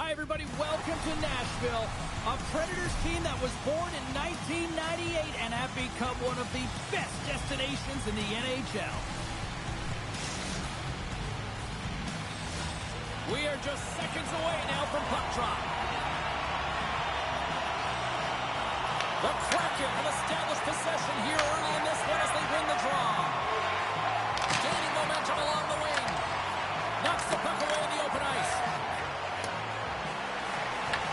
Hi, everybody. Welcome to Nashville, a Predators team that was born in 1998 and have become one of the best destinations in the NHL. We are just seconds away now from puck drop. The Kraken have established possession here early in this one as they win the draw. Gaining momentum along the wing. Knocks the puck away in the open ice.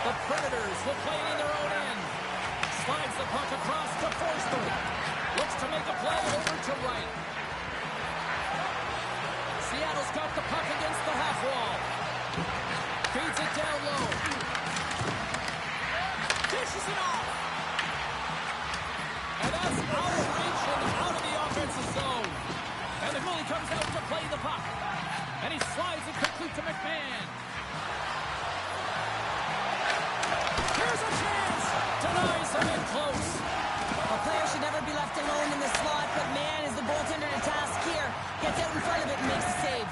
The Predators will play it in their own end. Slides the puck across to Forsberg. Looks to make a play over to right. Seattle's got the puck against the half wall. Feeds it down low. Dishes it off. And that's out of reach and out of the offensive zone. And the goalie comes out to play the puck. And he slides it quickly to McMahon. Here's a chance. Denies him in close. A player should never be left alone in the slot, but man, is the goaltender to task here. Gets out in front of it and makes a save.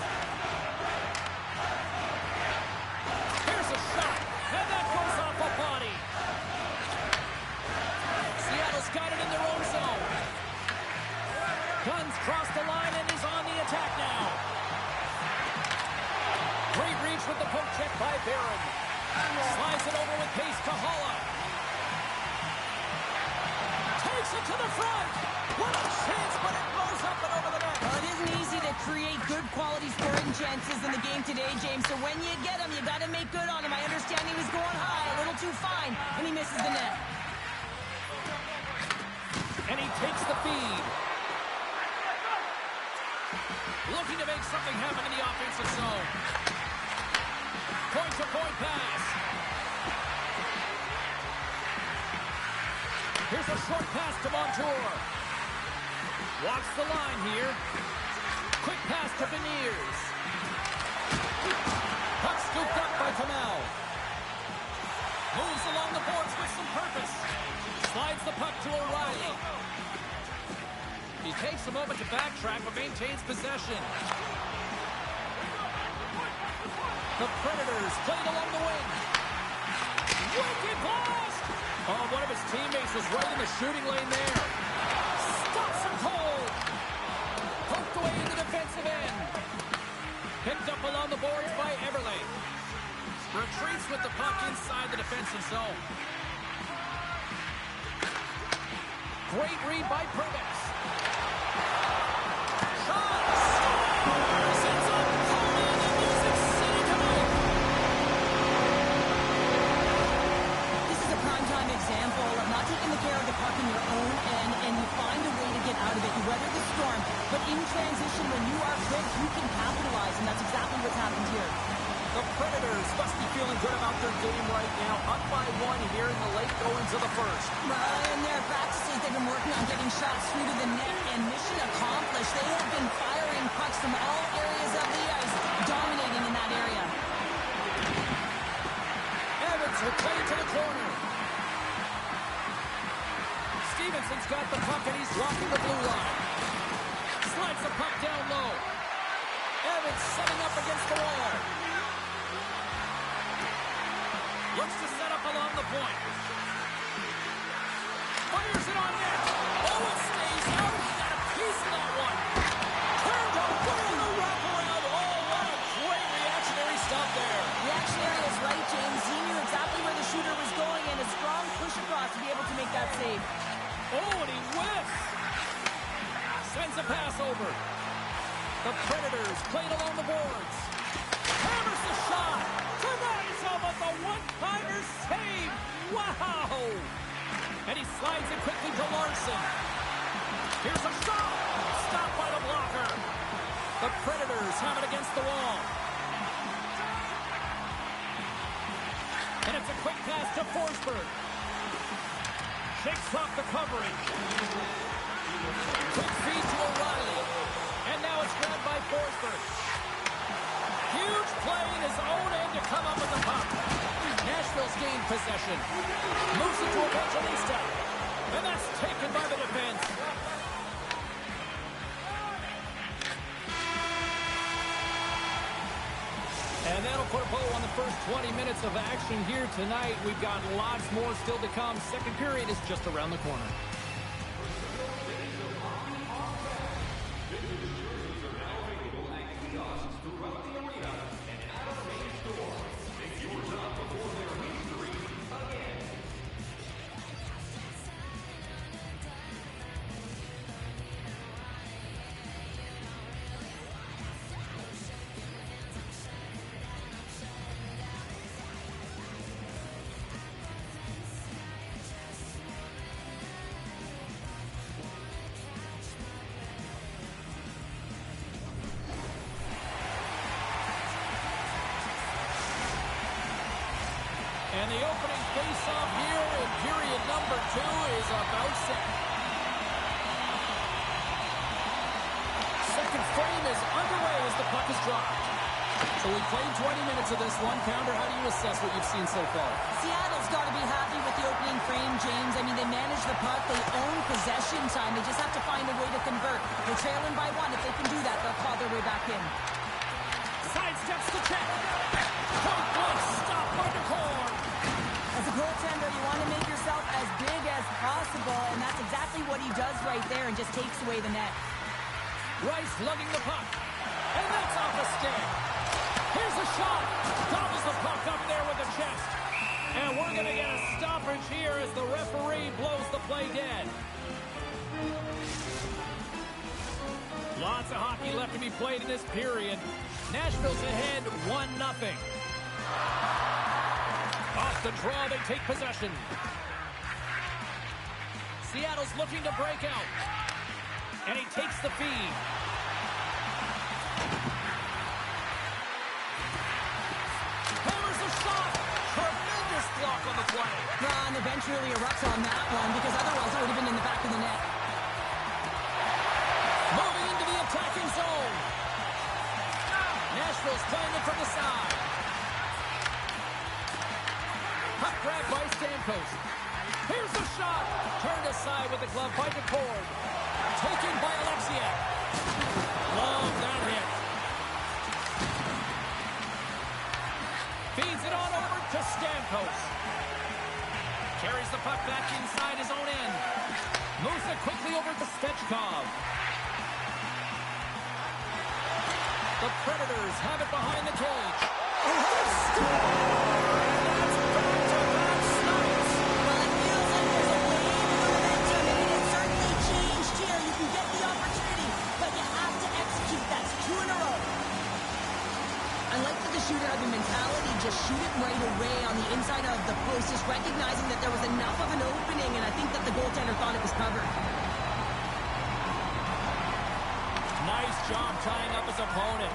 Here's a shot, and that goes off a body. Seattle's got it in their own zone. Guns cross the line and is on the attack now. Great reach with the poke check by Barron. Slides it over with pace to Holla. Takes it to the front. What a chance, but it blows up and over the net. Well, it isn't easy to create good quality scoring chances in the game today, James. So when you get them, you got to make good on them. I understand he was going high, a little too fine, and he misses the net. And he takes the feed. Looking to make something happen in the offensive zone. Point-to-point pass. Here's a short pass to Montour. Walks the line here. Quick pass to Beniers. Puck scooped up by Kamel. Moves along the boards with some purpose. Slides the puck to O'Reilly. He takes a moment to backtrack but maintains possession. The Predators played along the wing. Wicked blast! Oh, one of his teammates was right in the shooting lane there. Stops him cold. Poked away in the defensive end. Picked up along the boards by Everly. Retreats with the puck inside the defensive zone. Great read by Perbix. Example of not taking the care of the puck in your own end, and you find a way to get out of it. You weather the storm, but in transition, when you are quick, you can capitalize, and that's exactly what's happened here. The Predators must be feeling good about their game right now, up by one here in the late goings of the first. In their practices, they've been working on getting shots through to the net, and mission accomplished. They have been firing pucks from all areas of the ice, dominating in that area. Evans will play to the corner. Stevenson's got the puck and he's blocking the blue line. Slides the puck down low. Evans setting up against the wall. Looks to set up along the point. Fires it on net. Oh, it stays out. He got a piece of that one. Turned over in the wraparound. Oh, what a great reactionary stop there. Reactionary is right, James. He knew exactly where the shooter was going, and a strong push across to be able to make that save. Oh, and he whiffs. Sends a pass over. The Predators played along the boards. Hammers the shot. Toronto with the one-timer save. Wow. And he slides it quickly to Larson. Here's a shot. Stopped by the blocker. The Predators have it against the wall. And it's a quick pass to Forsberg. Shakes off the coverage. Quick feed to O'Reilly. And now it's grabbed by Forsberg. Huge play in his own end to come up with the puck. Nashville's gained possession. Moves it to Evangelista. And that's taken by the defense. And that'll put a bow on the first 20 minutes of action here tonight. We've got lots more still to come. Second period is just around the corner. And the opening face-off here in period number 2 is about set. Second frame is underway as the puck is dropped. So we played 20 minutes of this one. Pounder, how do you assess what you've seen so far? Seattle's got to be happy with the opening frame, James. I mean, they manage the puck. They own possession time. They just have to find a way to convert. They're trailing by 1. If they can do that, they'll claw their way back in. Sidesteps to check. Point blank stop by the core. As a goaltender, you want to make yourself as big as possible, and that's exactly what he does right there and just takes away the net. Rice lugging the puck, and that's off a stick. Here's a shot. Gobbles the puck up there with the chest. And we're going to get a stoppage here as the referee blows the play dead. Lots of hockey left to be played in this period. Nashville's ahead 1-0. Off the draw, they take possession. Seattle's looking to break out. And he takes the feed. Hammers a shot. Tremendous block on the play. And the bench really erupts on that one because otherwise it would have been in the back of the net. Moving into the attacking zone. Nashville's playing it from the side. Puck grab by Stamkos. Here's the shot. Turned aside with the glove by DeCord. Taken by Alexiak. Love that hit. Feeds it on over to Stamkos. Carries the puck back inside his own end. Moves it quickly over to Svechkov. The Predators have it behind the cage. Just shoot it right away on the inside of the post, just recognizing that there was enough of an opening, and I think that the goaltender thought it was covered. Nice job tying up his opponent.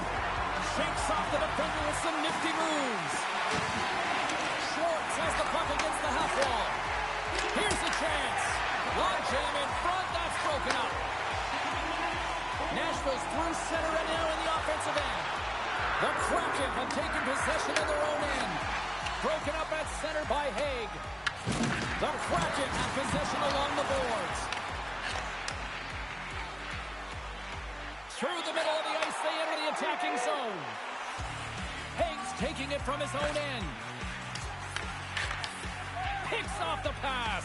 Shakes off the defender with some nifty moves. Schwartz has the puck against the half wall. Here's the chance. Log jam in front, that's broken up. Nashville's through center and now in the offensive end. The Kraken have taken possession of their own end. Broken up at center by Haig. The Kraken have possession along the boards. Through the middle of the ice, they enter the attacking zone. Haig's taking it from his own end. Picks off the pass.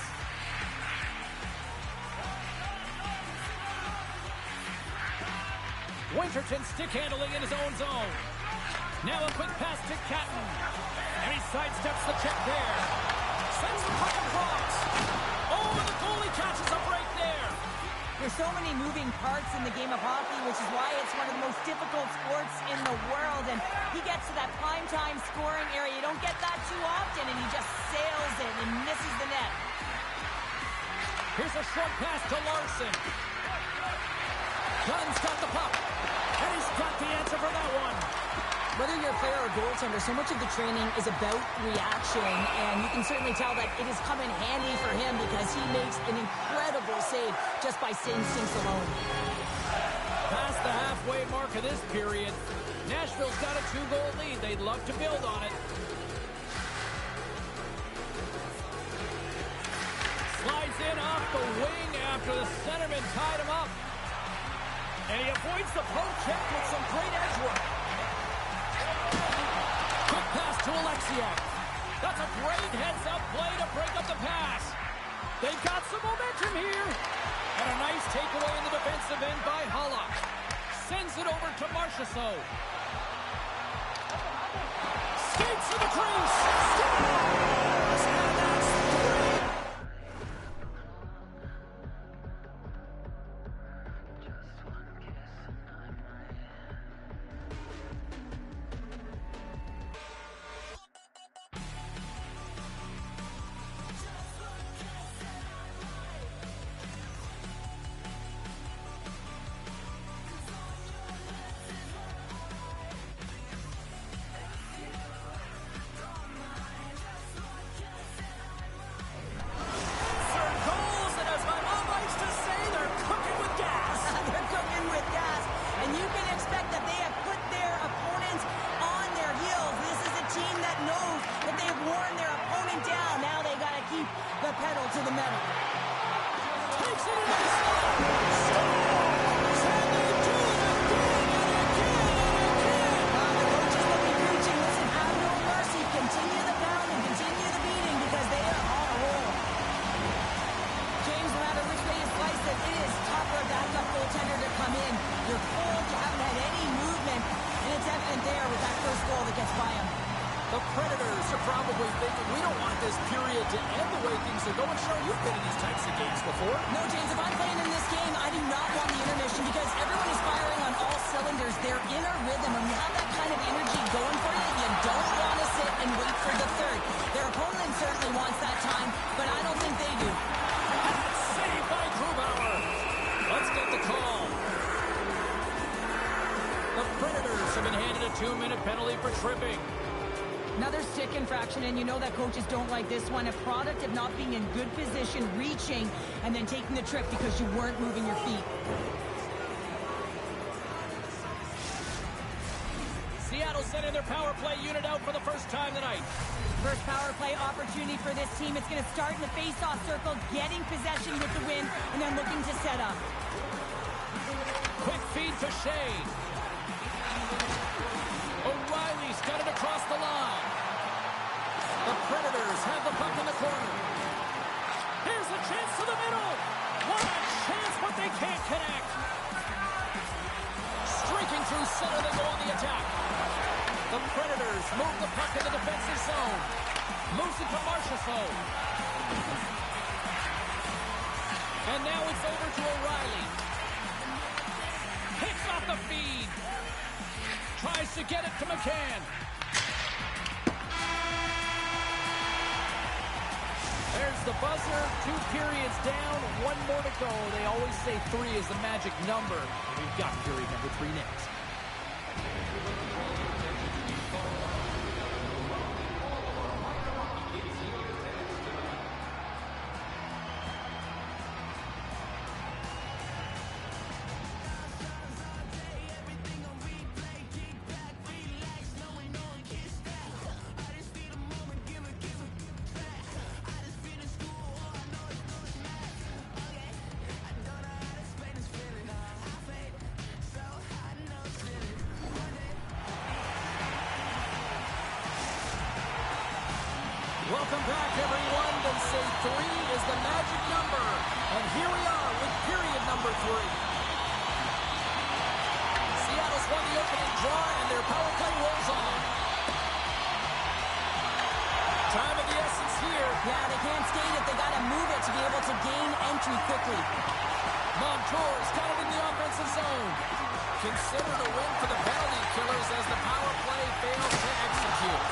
Winterton stick handling in his own zone. Now a quick pass to Catton. And he sidesteps the check there. Sends the puck across. Oh, and the goalie catches up right there. There's so many moving parts in the game of hockey, which is why it's one of the most difficult sports in the world. And he gets to that primetime scoring area. You don't get that too often, and he just sails it and misses the net. Here's a short pass to Larson. Gunn's got the puck. And he's got the answer for that one. Whether you're a player or goaltender, so much of the training is about reaction, and you can certainly tell that it has come in handy for him because he makes an incredible save just by instincts alone. Past the halfway mark of this period, Nashville's got a 2-goal lead. They'd love to build on it. Slides in off the wing after the centerman tied him up. And he avoids the poke check with some great edge work. Quick to Alexiak. That's a great heads-up play to break up the pass. They've got some momentum here. And a nice takeaway in the defensive end by Hala. Sends it over to Marchessault. Skates to the crease. Scores! And that's 3. The pedal to the metal. Takes it into the slot. Scores! And they do it again and again and again. The coaches will be preaching, listen, have no mercy. Continue the pound and continue the beating because they are on a roll. James, no matter which way you slice it, it is tough for a backup goaltender to come in. You're cold, you haven't had any movement, and it's evident there with that first goal that gets by him. The Predators are probably thinking, we don't want this period to end the way things are going. Sure, you've been in these types of games before. No, James, if I'm playing in this game, I do not want the intermission because everyone is firing on all cylinders. They're in a rhythm. When you have that kind of energy going for you, you don't want to sit and wait for the third. Their opponent certainly wants that time, but I don't think they do. Saved by Grubauer. Let's get the call. The Predators have been handed a 2-minute penalty for tripping. Another stick infraction, and you know that coaches don't like this one. A product of not being in good position, reaching, and then taking the trip because you weren't moving your feet. Seattle sent in their power play unit out for the first time tonight. First power play opportunity for this team. It's going to start in the face-off circle, getting possession with the win, and then looking to set up. Quick feed to Shea. O'Reilly's got it across the line. The Predators have the puck in the corner. Here's a chance to the middle. What a chance, but they can't connect. Streaking through center, they go on the attack. The Predators move the puck in the defensive zone. Moves it to Marchessault. And now it's over to O'Reilly. Hits off the feed. Tries to get it to McCann. There's the buzzer. 2 periods down. 1 more to go. They always say 3 is the magic number. We've got period number 3 next. Welcome back, everyone. They say 3 is the magic number. And here we are with period number 3. Seattle's won the opening draw, and their power play rolls on. Time of the essence here. Yeah, they can't skate it. They got to move it to be able to gain entry quickly. Montour's got it in the offensive zone. Considered a win for the penalty killers as the power play fails to execute.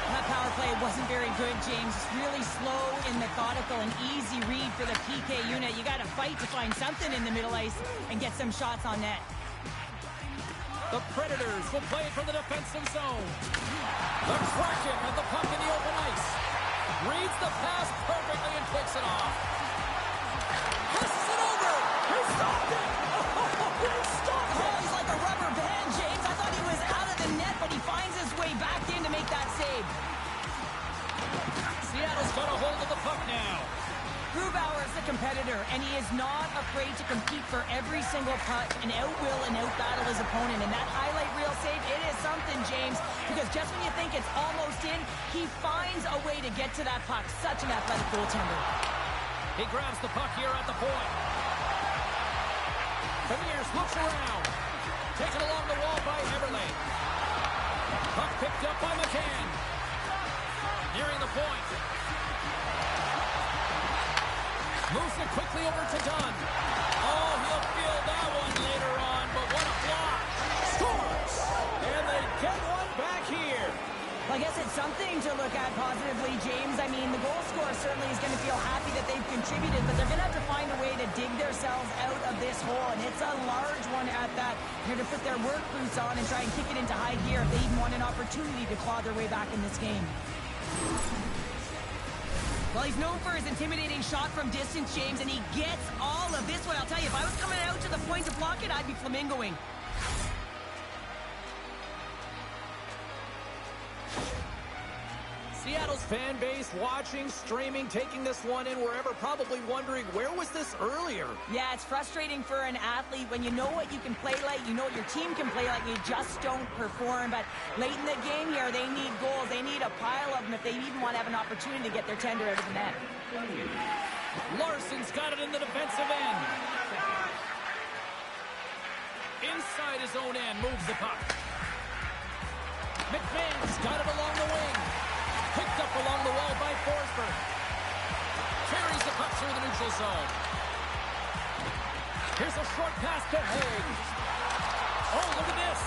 That power play wasn't very good, James. It's really slow and methodical, an easy read for the PK unit. You got to fight to find something in the middle ice and get some shots on net. The Predators will play it from the defensive zone. The Kraken have the puck in the open ice. Reads the pass perfectly and picks it off. Passes it over. He stopped it. He stopped it. Oh, he's like a rubber band, James. I thought he was out of the net, but he finds his way back in to make that save. Seattle's got a hold of the puck now. Grubauer is the competitor, and he is not afraid to compete for every single puck and outwill and outbattle his opponent. And that highlight reel save, it is something, James, because just when you think it's almost in, he finds a way to get to that puck. Such an athletic goaltender. He grabs the puck here at the point. Beniers looks around. Taken along the wall by Eberle. Puck picked up by McCann. Nearing the point. Moves it quickly over to Dunn. Oh, he'll feel that one later on, but what a block. Scores! And they get one back here. Well, I guess it's something to look at positively, James. I mean, the goal scorer certainly is going to feel happy that they've contributed, but they're going to have to find a way to dig themselves out of this hole, and it's a large one at that. They're going to put their work boots on and try and kick it into high gear if they even want an opportunity to claw their way back in this game. Well, he's known for his intimidating shot from distance, James, and he gets all of this one. I'll tell you, if I was coming out to the point to block it, I'd be flamingoing. Seattle's fan base watching, streaming, taking this one in wherever, probably wondering, where was this earlier? Yeah, it's frustrating for an athlete when you know what you can play like, you know what your team can play like, you just don't perform. But late in the game here, they need goals. They need a pile of them if they even want to have an opportunity to get their tender out of the net. Larson's got it in the defensive end. Inside his own end, moves the puck. McMahon's got it along the wing. Picked up along the wall by Forsberg. Carries the puck through the neutral zone. Here's a short pass to Haig. Oh, look at this.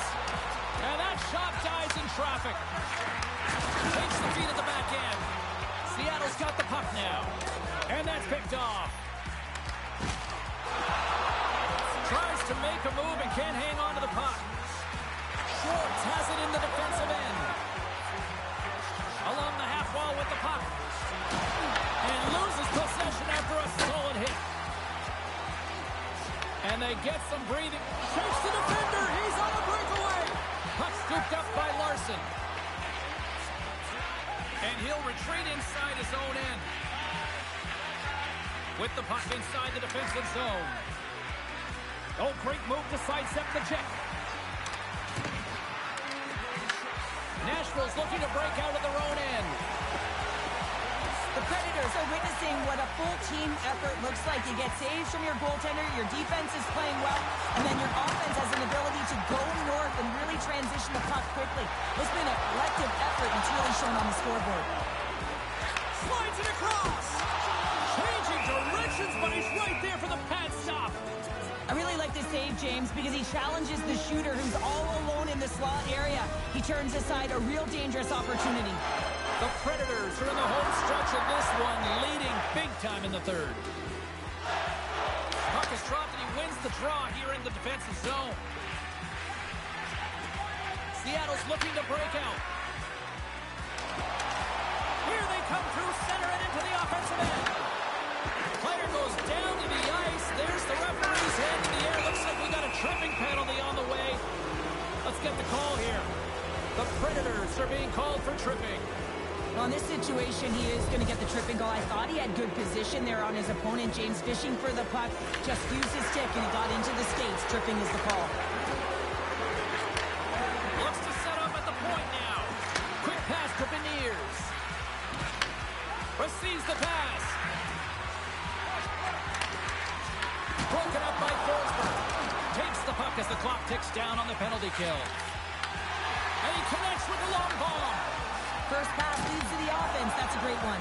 And that shot dies in traffic. Takes the feed at the back end. Seattle's got the puck now. And that's picked off. Tries to make a move and can't hang on to the puck. Schwartz has it in the defensive end. Along the half wall with the puck. And loses possession after a solid hit. And they get some breathing. Shakes the defender. He's on a breakaway. Puck scooped up by Larson. And he'll retreat inside his own end. With the puck inside the defensive zone. Oh, great move to sidestep the check. Nashville's looking to break out of their own end. The Predators are witnessing what a full team effort looks like. You get saves from your goaltender, your defense is playing well, and then your offense has an ability to go north and really transition the puck quickly. It's been a collective effort, and it's really shown on the scoreboard. Slides it across. Changing directions, but he's right there for the pad stop. I really like this save, James, because he challenges the shooter who's all alone in the slot area. He turns aside a real dangerous opportunity. The Predators are in the home stretch of this one, leading big time in the third. Puck is dropped and he wins the draw here in the defensive zone. Seattle's looking to break out. Here they come through center and into the offensive end. Player goes down to the ice. There's the referee's hand in the air. Looks like we got a tripping penalty on the way. Let's get the call here. The Predators are being called for tripping. Well, in this situation, he is going to get the tripping goal. I thought he had good position there on his opponent. James fishing for the puck. Just used his stick and he got into the skates. Tripping is the call. Looks to set up at the point now. Quick pass to Beniers. Receives the pass. Broken up by Forsberg. Takes the puck as the clock ticks down on the penalty kill. And he connects with the long bomb. First pass leads to the offense. That's a great one.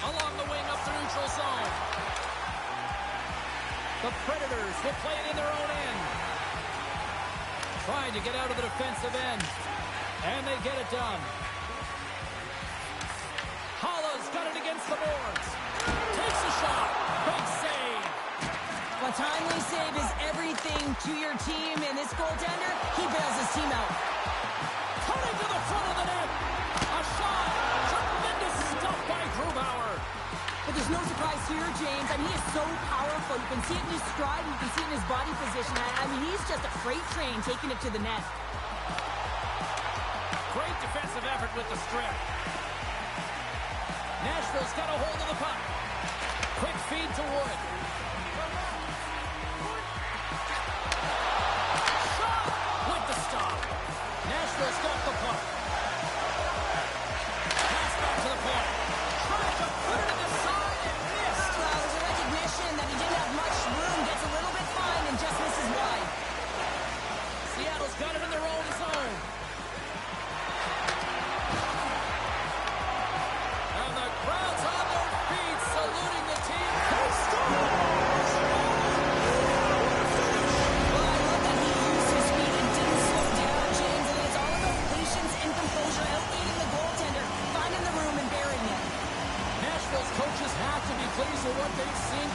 Along the wing up the neutral zone. The Predators will play it in their own end. Trying to get out of the defensive end. And they get it done. Holla's got it against the boards. Takes a shot. Big save. A timely save is everything to your team, and this goaltender, he bails his team out. Coming to the front of the net. A shot. Tremendous stuff by Grubauer. But there's no surprise here, James. I mean, he is so powerful. You can see it in his stride. You can see it in his body position. I mean, he's just a freight train taking it to the net. Great defensive effort with the strip. Nashville's got a hold of the puck. Quick feed to Wood. Shot with the stop. Nashville's got the puck. Pass back to the point. Trying to put it in the side and missed. Well, there's a recognition that he didn't have much room. Gets a little bit fine and just misses wide. Seattle's got it in their own zone. And the crowd's on their feet saluting the team. He scores! Well, I love that he used his speed and didn't slow down, James. And it's all about patience and composure, outleading the goaltender, finding the room and burying it. Nashville's coaches have to be pleased with what they've seen.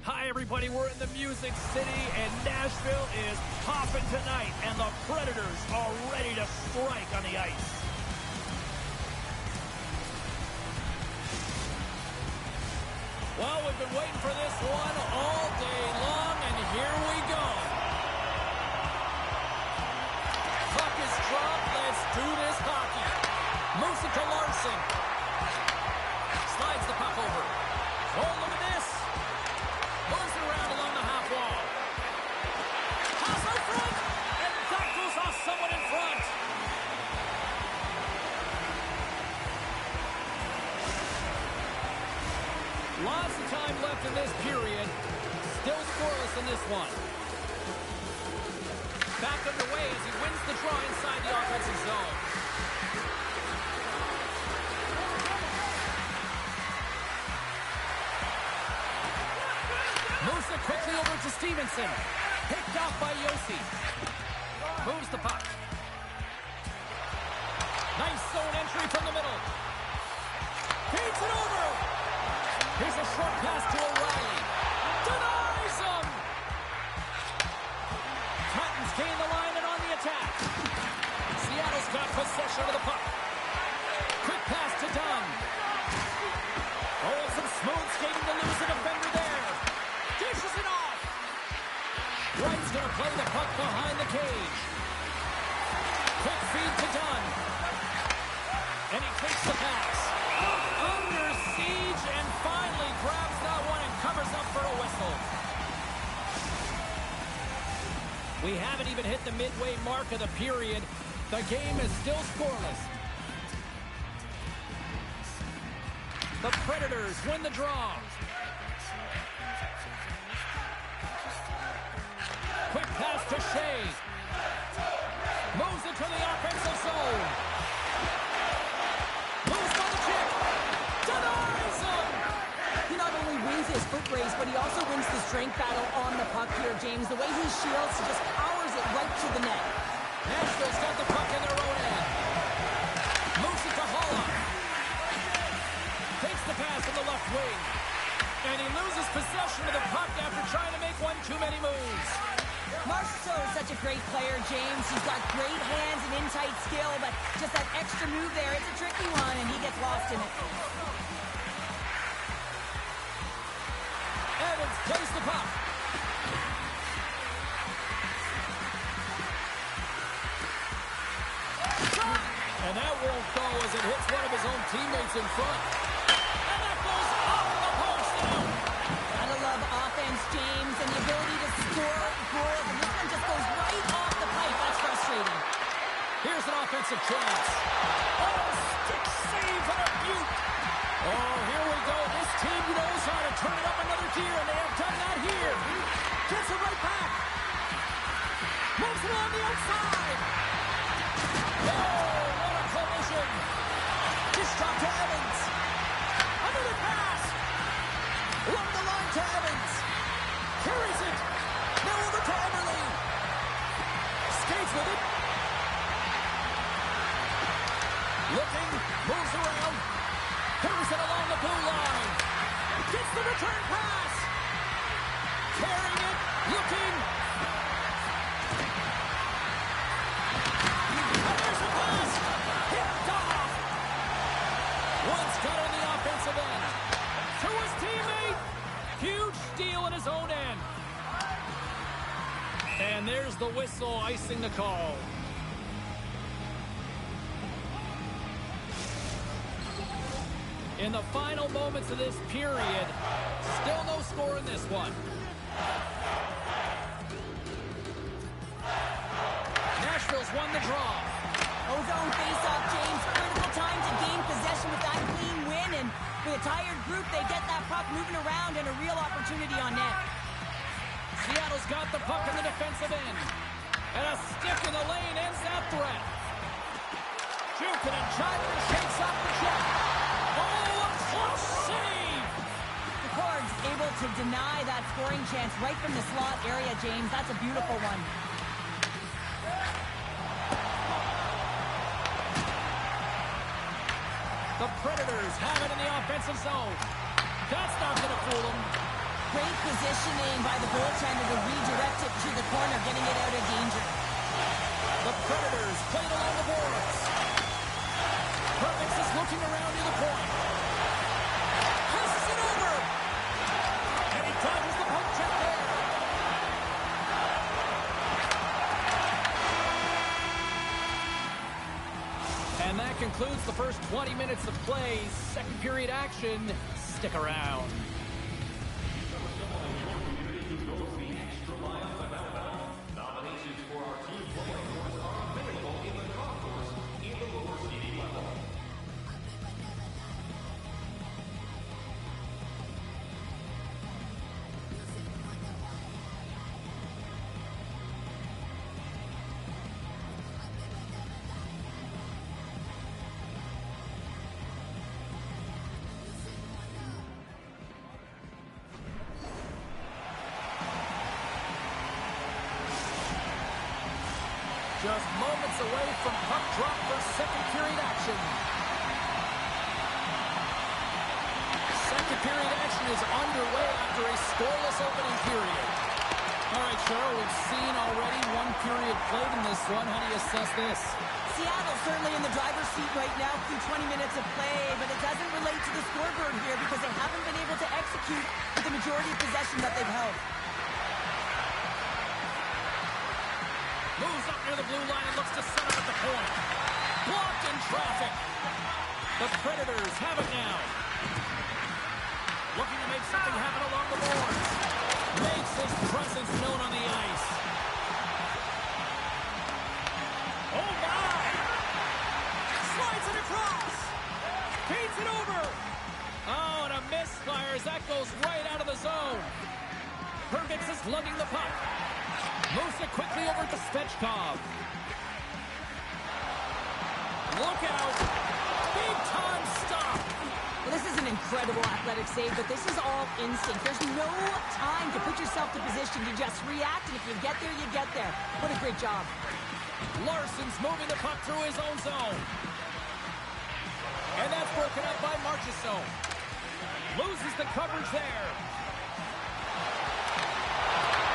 Hi, everybody. We're in the Music City, and Nashville is popping tonight, and the Predators are ready to strike on the ice. Well, we've been waiting for this one all day long, and here we go. Puck is dropped. Let's do this hockey. Moves it to Larson. Slides the puck over. Oh, look at this. Moves it around along the half wall. Toss out front, and that goes off someone in front. Lots of time left in this period. Still scoreless in this one. Back underway as he wins the draw inside the offensive zone. Moves it quickly over to Stevenson. Picked off by Yossi. Moves the puck. Nice zone entry from the middle. Feeds it over. Here's a short pass to O'Reilly. Denies him. Titans gain the line and on the attack. Seattle's got possession of the puck. Quick pass to Dunn. Oh, some smooth skating to lose a defender there. Dishes it off. Wright's going to play the puck behind the cage. Quick feed to Dunn. And he takes the pass. Under siege and finally grabs that one and covers up for a whistle. We haven't even hit the midway mark of the period. The game is still scoreless. The Predators win the draw. Quick pass to Shea. Moves it to the offensive zone. Moves by the kick. Denies him. He not only wins his foot race, but he also wins the strength battle on the puck here, James. The way he shields, he just powers it right to the net. Nashville's got the puck in their own end. Moves it to Holla. Takes the pass in the left wing. And he loses possession of the puck after trying to make one too many moves. Marchessault is such a great player, James. He's got great hands and in-tight skill, but just that extra move there, it's a tricky one, and he gets lost in it. Evans plays the puck. And that won't go as it hits one of his own teammates in front. And that goes off the post out. Gotta love offense, James, and the ability to score goals, and this one just goes right off the pipe. That's frustrating. Here's an offensive chance. Oh, stick save and a beaut. Oh, here we go. This team knows how to turn it up another gear, and they have done that here. Gets it right back. Moves it on the outside. Oh, what a collision. Just drop to Evans. Another pass. Along the line to Evans. Carries it. Now over to Eberle. Skates with it. Looking. Moves around. Carries it along the blue line. Gets the return pass. Carrying it. Looking. And there's a pass. Hit off. Once got on the offensive end. To his teammate. Huge steal in his own end. And there's the whistle icing the call. In the final moments of this period, still no score in this one. Nashville's won the draw. Ozone face-off, James. Critical time to gain possession with that clean win, and with a tired group, they get that puck moving around and a real opportunity on net. Seattle's got the puck in the defensive end. And a stick in the lane ends that threat. Jukin and Chyler shakes off the check. Oh, a close save! Decord's able to deny that scoring chance right from the slot area, James. That's a beautiful one. The Predators have it in the offensive zone. That's not going to fool them. Great positioning by the goaltender to redirect it to the corner, getting it out of danger. The Predators play it along the boards. Perfect is looking around near the point. Passes it over. And he dodges the poke check there. And that concludes the first 20 minutes of play. Second period action. Stick around. Just moments away from puck drop for second period action. Second period action is underway after a scoreless opening period. All right, Cheryl, we've seen already one period played in this one. How do you assess this? Seattle certainly in the driver's seat right now through 20 minutes of play, but it doesn't relate to the scoreboard here because they haven't been able to execute with the majority of possession that they've held. Moves up near the blue line and looks to set up at the point. Blocked in traffic. The Predators have it now. Looking to make something happen along the boards. Makes his presence known on the ice. Oh, my! Slides it across. Feeds it over. Oh, and a misfire as that goes right out of the zone. Hervix is lugging the puck. Moves it quickly over to Svechkov. Look out. Big time stop. Well, this is an incredible athletic save, but this is all instinct. There's no time to put yourself to position. You just react, and if you get there, you get there. What a great job. Larson's moving the puck through his own zone. And that's broken up by Marchessault. Loses the coverage there.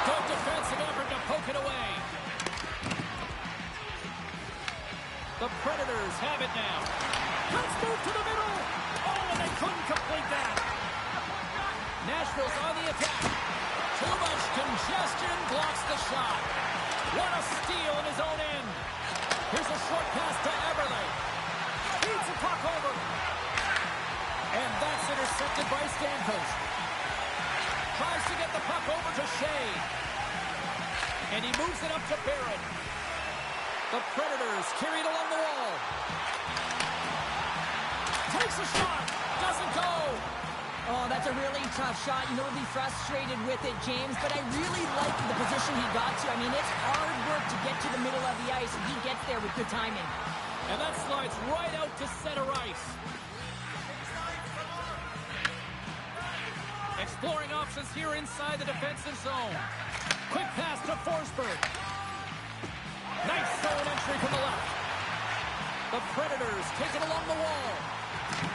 Good defensive effort to poke it away. The Predators have it now. Let's move to the middle. Oh, and they couldn't complete that. Nashville's on the attack. Too much congestion blocks the shot. What a steal in his own end. Here's a short pass to Eberle. Feeds the puck over. And that's intercepted by Stamkos. Tries to get the puck over to Shea. And he moves it up to Barrett. The Predators carry it along the wall. Takes a shot. Doesn't go. Oh, that's a really tough shot. You know, he'll be frustrated with it, James, but I really like the position he got to. I mean, it's hard work to get to the middle of the ice, and he gets there with good timing. And that slides right out to center ice. Exploring options here inside the defensive zone. Quick pass to Forsberg. Nice zone entry from the left. The Predators take it along the wall.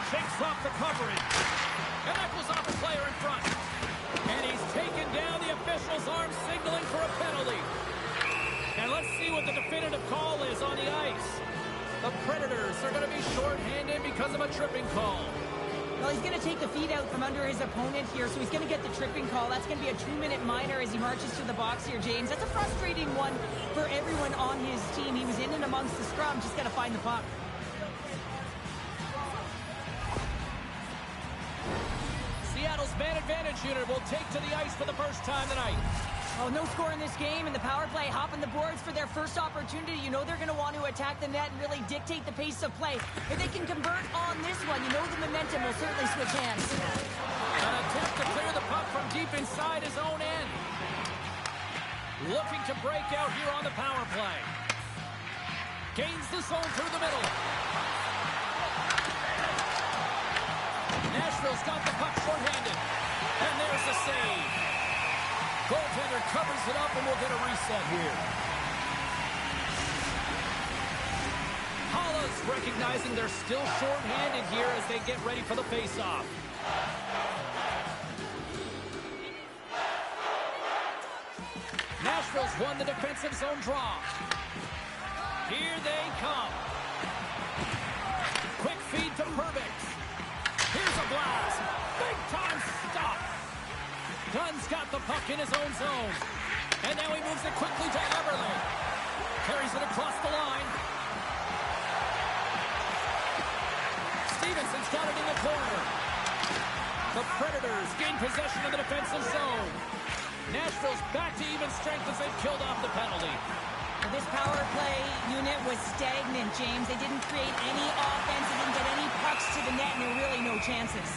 Shakes off the coverage. And that goes off the player in front. And he's taken down. The official's arm signaling for a penalty. And let's see what the definitive call is on the ice. The Predators are going to be shorthanded because of a tripping call. Well, he's going to take the feet out from under his opponent here, so he's going to get the tripping call. That's going to be a 2-minute minor as he marches to the box here, James. That's a frustrating one for everyone on his team. He was in and amongst the scrum, just got to find the puck. Seattle's man advantage unit will take to the ice for the first time tonight. Oh, no score in this game, and the power play hopping the boards for their first opportunity. You know they're going to want to attack the net and really dictate the pace of play. If they can convert on this one, you know the momentum will certainly switch hands. An attempt to clear the puck from deep inside his own end. Looking to break out here on the power play. Gains the zone through the middle. Nashville's got the puck shorthanded. And there's the save. Goaltender covers it up, and we'll get a reset here. Halla's recognizing they're still short-handed here as they get ready for the face-off. Nashville's won the defensive zone draw. Here they come. Quick feed to Hervix. Here's a blast. Big-time stop. Dunn's got the puck in his own zone. And now he moves it quickly to Eberle. Carries it across the line. Stevenson's got it in the corner. The Predators gain possession of the defensive zone. Nashville's back to even strength as they've killed off the penalty. Well, this power play unit was stagnant, James. They didn't create any offense. They didn't get any pucks to the net, and there were really no chances.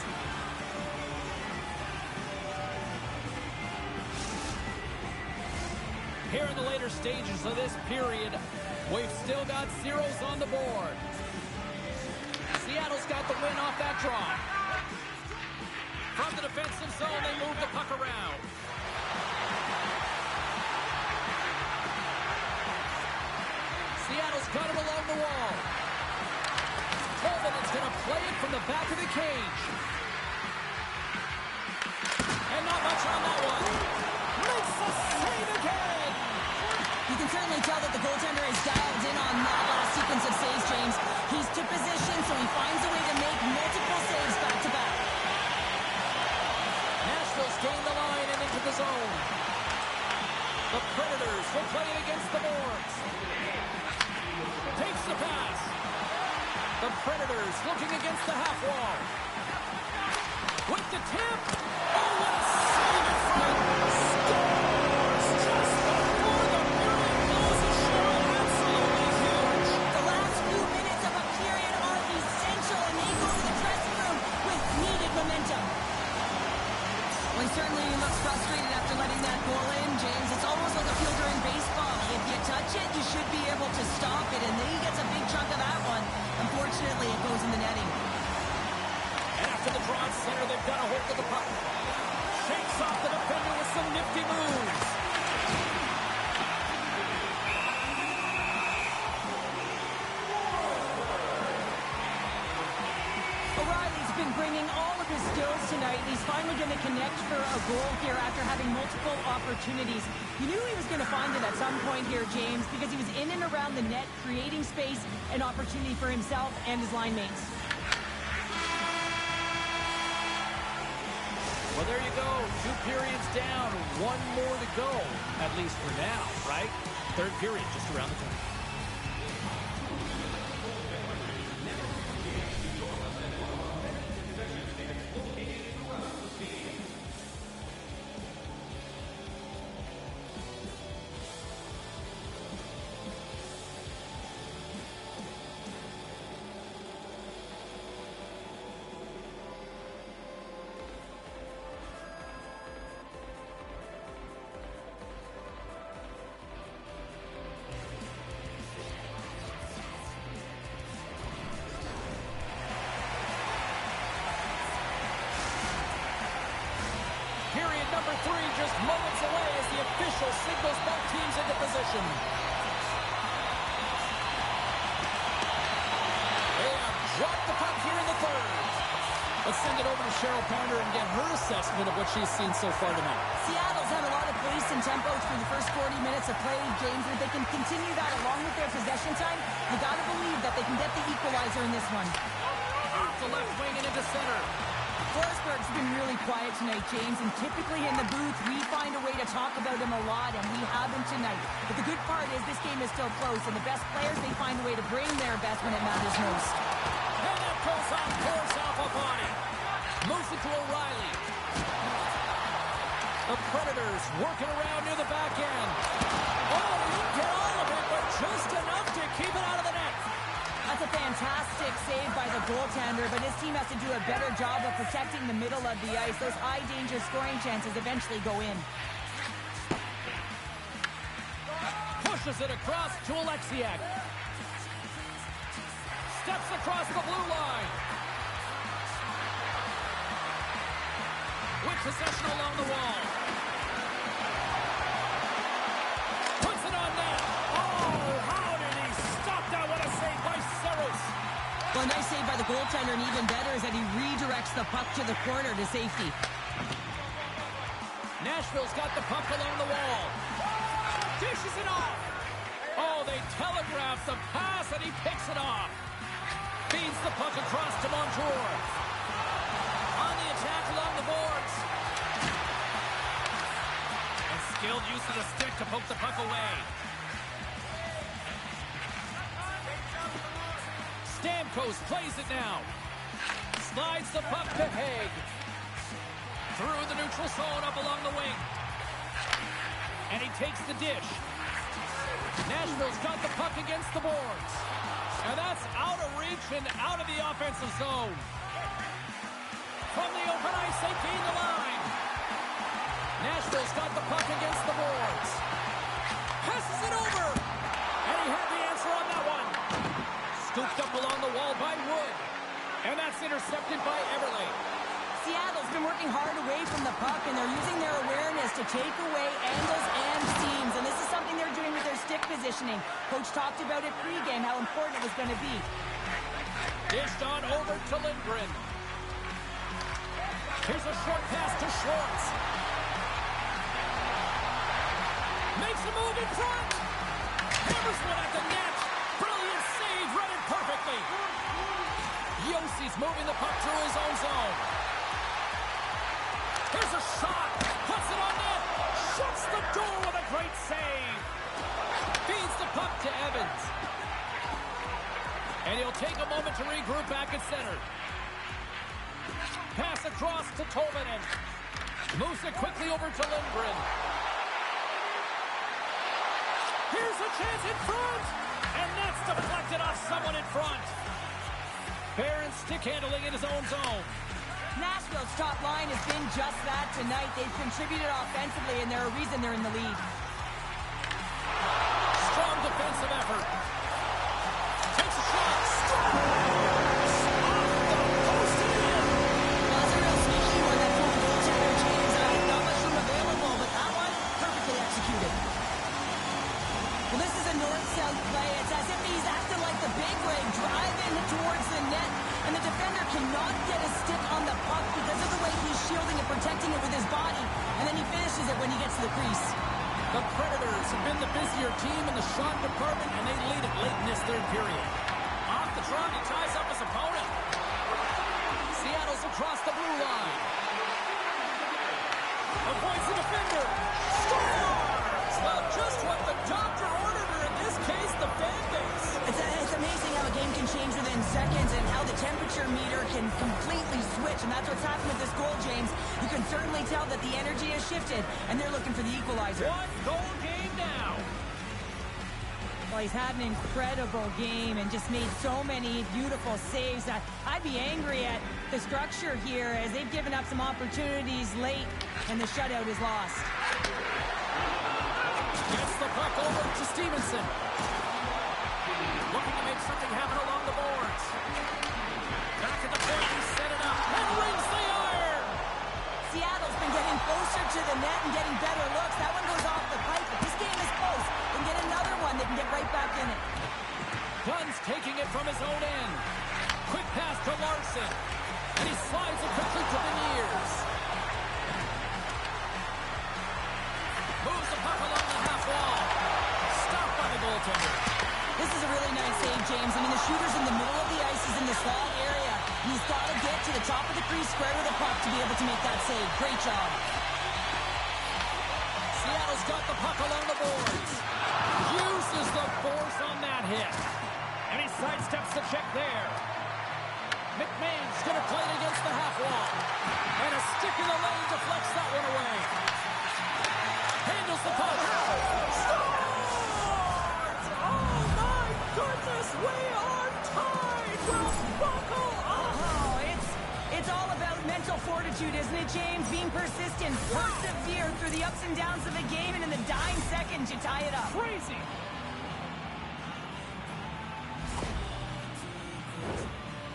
Here in the later stages of this period, we've still got zeros on the board. Seattle's got the win off that draw. From the defensive zone, they move the puck around. got it along the wall. Coleman is going to play it from the back of the cage. And not much on that one. Makes the save again. You can certainly tell that the goaltender is dialed in on that last sequence of saves, James. He's to position, so he finds a way to make multiple saves back-to-back. Nashville's gained the line and into the zone. The Predators will play it against the boards. Takes the pass. The Predators looking against the half wall. With the tip. Oh, what a save in front. Scores just before the period goes ashore. Absolutely huge. The last few minutes of a period are essential, and they go to the dressing room with needed momentum. Well, certainly he looks frustrated after letting that goal in, James. It's almost like a fielder in baseball. If you touch it, you should be able to stop it, and then he gets a big chunk of that one. Unfortunately, it goes in the netting. And after the draw at center, they've got a hold of the puck. Shakes off the defender with some nifty moves. O'Reilly's been bringing all of his skills tonight, and he's finally going to connect for a goal here after having multiple opportunities. You knew he was going to find it at some point here, James, because he was in and around the net, creating space and opportunity for himself and his line mates. Well, there you go. 2 periods down. 1 more to go, at least for now, right? Third period just around the corner. Period number 3 just moments away as the official signals both teams into position. They have dropped the puck here in the third. Let's send it over to Cheryl Pounder and get her assessment of what she's seen so far tonight. Seattle's had a lot of pace and tempo through the first 40 minutes of play, James. If they can continue that along with their possession time, you got to believe that they can get the equalizer in this one. Off the left wing and into center. Forsberg's been really quiet tonight, James, and typically in the booth, we find a way to talk about him a lot, and we haven't tonight. But the good part is this game is still close, and the best players, they find a way to bring their best when it matters most. And that goes on, pours off a body. Moves it to O'Reilly. The Predators working around near the back end. Oh, he didn't get all of it, but just enough to keep it out of the net. That's a fantastic save by the goaltender, but his team has to do a better job of protecting the middle of the ice. Those high-danger scoring chances eventually go in. Pushes it across to Alexiak. Steps across the blue line. With possession along the wall. Puts it on net. Oh, how did he stop that? What a save by Saros. Well, a nice save by the goaltender, and even better is that he redirects the puck to the corner to safety. Nashville's got the puck along the wall. Dishes it off. Oh, they telegraph the pass, and he picks it off. Feeds the puck across to Montour. On the attack along the boards. And skilled use of the stick to poke the puck away. Stamkos plays it now. Slides the puck to Haig. Through the neutral zone up along the wing. And he takes the dish. Nashville's got the puck against the boards. And that's out of reach and out of the offensive zone. From the open ice, they gain the line. Nashville's got the puck against the boards. Passes it over. And he had the answer on that one. Scooped up along the wall by Wood. And that's intercepted by Everly. Seattle's been working hard away from the puck, and they're using their awareness to take away angles and seams. And this is something they're doing with their stick positioning. Coach talked about it pregame, how important it was going to be. Dished on over to Lindgren. Here's a short pass to Schwartz. Makes a move in front. Hammers one at the net. Brilliant save, read it perfectly. Yossi's moving the puck through his own zone. Here's a shot. Puts it on net. Shuts the door with a great save. Feeds the puck to Evans. And he'll take a moment to regroup back at center. Pass across to Tolvanen. Moves it quickly over to Lindgren. Here's a chance in front. And that's deflected off someone in front. Barron stick handling in his own zone. Nashville's top line has been just that tonight. They've contributed offensively, and they're a reason they're in the lead. Strong defensive effort. Takes a shot. Off the post and in. Well, that's a real sneaky one. That former goaltender, James. Not much room available, but that one, perfectly executed. Well, this is a north-south play. It's as if he's acting like the big rig, driving towards the net, and the defender cannot get a stick on the puck because of the way he's shielding and protecting it with his body, and then he finishes it when he gets to the crease. The Predators have been the busier team in the shot department, and they lead it late in this third period. Off the draw, he ties up his opponent. Seattle's across the blue line. Avoids the defender. Scores! Well, just what the doctor ordered, or in this case, the fan base. It's amazing how a game can change within seconds and how the temperature meter can completely switch, and that's what's happened with this goal, James. You can certainly tell that the energy has shifted, and they're looking for the equalizer. One goal game now. Well, he's had an incredible game and just made so many beautiful saves. I'd be angry at the structure here as they've given up some opportunities late, and the shutout is lost. Gets the puck over to Stevenson. Looking to make something happen along the boards. Back at the point, he set it up and rings the iron. Seattle's been getting closer to the net and getting better looks. That one goes off the pipe, but this game is close. They can get another one. They can get right back in it. Gunn's taking it from his own end. Quick pass to Larson. And he slides it quickly to Beniers. Moves the puck along the half wall. Stopped by the goaltender. This is a really nice save, James. I mean, the shooter's in the middle of the ice. He's in the slot area. He's got to get to the top of the crease square with the puck to be able to make that save. Great job. Seattle's got the puck along the boards. Uses the force on that hit. And he sidesteps the check there. McMahon's going to play it against the half wall. And a stick in the lane deflects that one away. Handles the puck. Scores! Oh, my goodness, we are tied. Well, buckle up. Oh, it's all about mental fortitude, isn't it, James? Being persistent, persevere through the ups and downs of the game, and in the dying seconds, you tie it up. Crazy.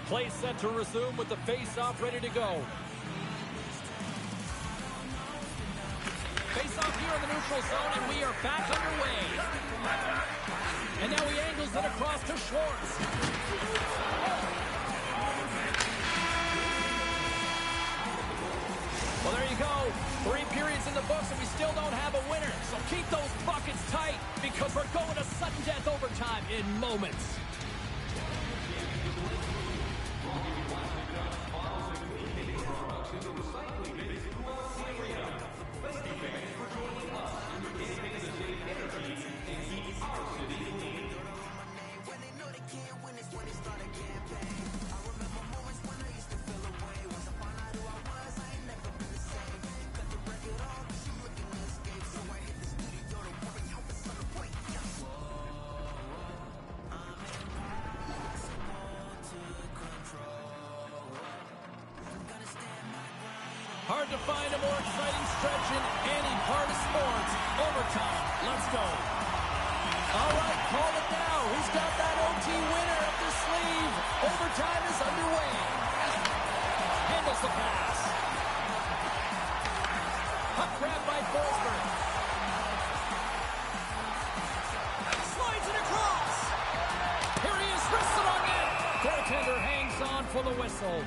Play set to resume with the face-off ready to go. Face-off here in the neutral zone, and we are back underway. And now he angles it across to Schwartz. Well, there you go. 3 periods in the books, and we still don't have a winner. So keep those buckets tight, because we're going to sudden death overtime in moments. Hard to find a more exciting stretch in any part of sports. Overtime. Let's go. All right, call it now. Who's got that OT winner up their sleeve? Overtime is underway. Handles the pass. Puck grab by Forsberg. whistle.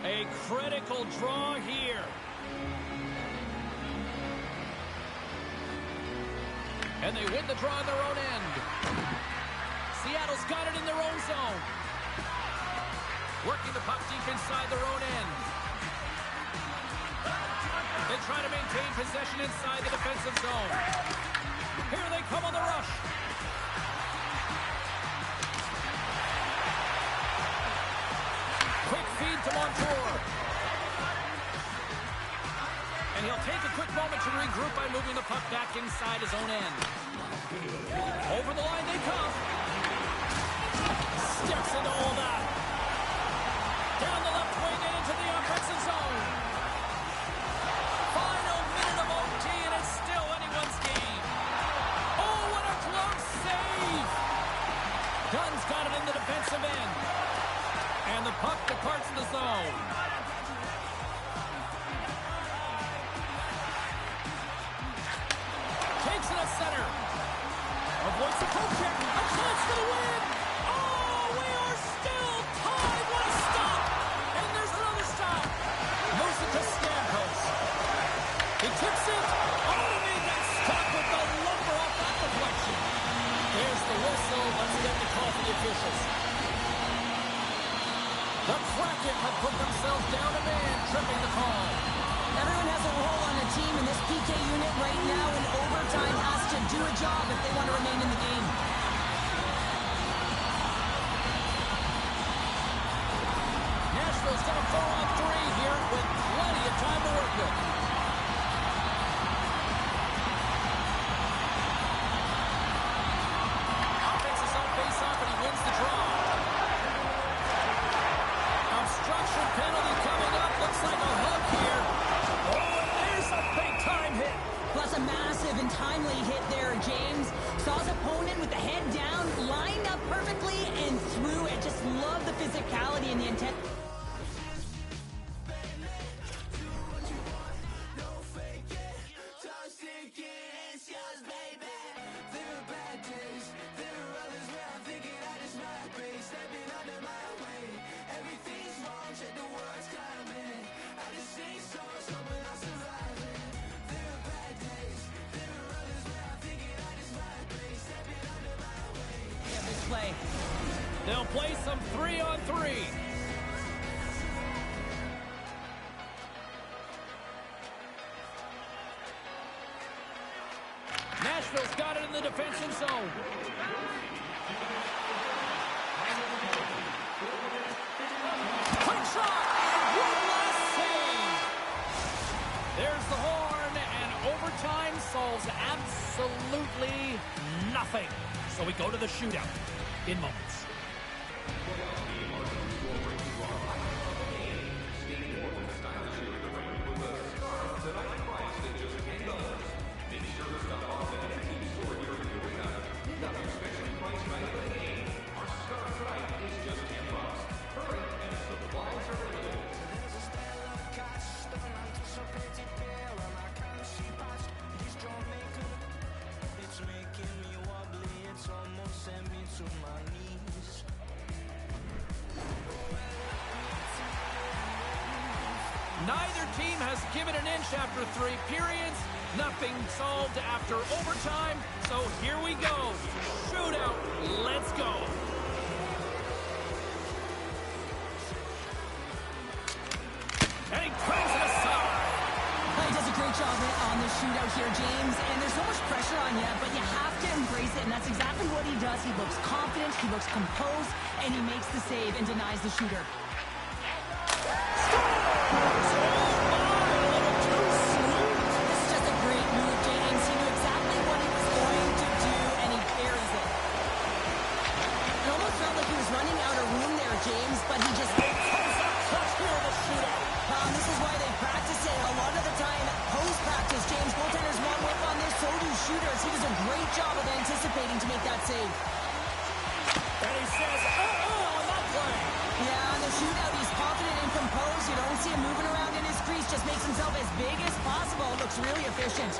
A critical draw here. And they win the draw in their own end. Seattle's got it in their own zone. Working the puck deep inside their own end. They try to maintain possession inside the defensive zone. Here they come on the rush. Quick feed to Montour. And he'll take a quick moment to regroup by moving the puck back inside his own end. Over the line they come. Steps into all that. Down the left wing and into the offensive zone. Final minute of OT and it's still anyone's game. Oh, what a close save. Dunn's got it in the defensive end. And the puck departs the zone. Takes it at center. Avoids the poke check. A chance for the win. Oh, we are still tied. What a stop. And there's another stop. Moves it to Stamkos. He tips it. Oh, and he gets stuck with the lumber off that deflection. There's the whistle. Let's get the call for the officials. The Kraken have put themselves down a man, tripping the call. Everyone has a role on the team, and this PK unit right now in overtime has to do a job if they want to remain in the game. Nashville's got a 4-on-3 here with plenty of time to work with. Offense is on face-off, and he wins the draw. Obstruction penalty coming up. Looks like a hook here. Oh, and there's a big-time hit. Plus a massive and timely hit there, James. Saw his opponent with the head down, lined up perfectly, and threw it. Just love the physicality and the intent. Play. They'll play some 3-on-3. Nashville's got it in the defensive zone. Quick shot! One last save! There's the horn, and overtime solves absolutely nothing. So we go to the shootout in moments. Neither team has given an inch after 3 periods. Nothing solved after overtime. So here we go. Shootout. Let's go. And he turns it aside. He does a great job on the shootout here, James. And there's so much pressure on you, but you have to embrace it. And that's exactly what he does. He looks confident, he looks composed, and he makes the save and denies the shooter. James, but he just comes up clutch here in the shootout. This is why they practice it. A lot of the time, post-practice, James, goaltenders want work on this, so do shooters. He does a great job of anticipating to make that save. And he says, on that play. Yeah, on the shootout, he's confident and composed. You don't see him moving around in his crease, just makes himself as big as possible. Looks really efficient.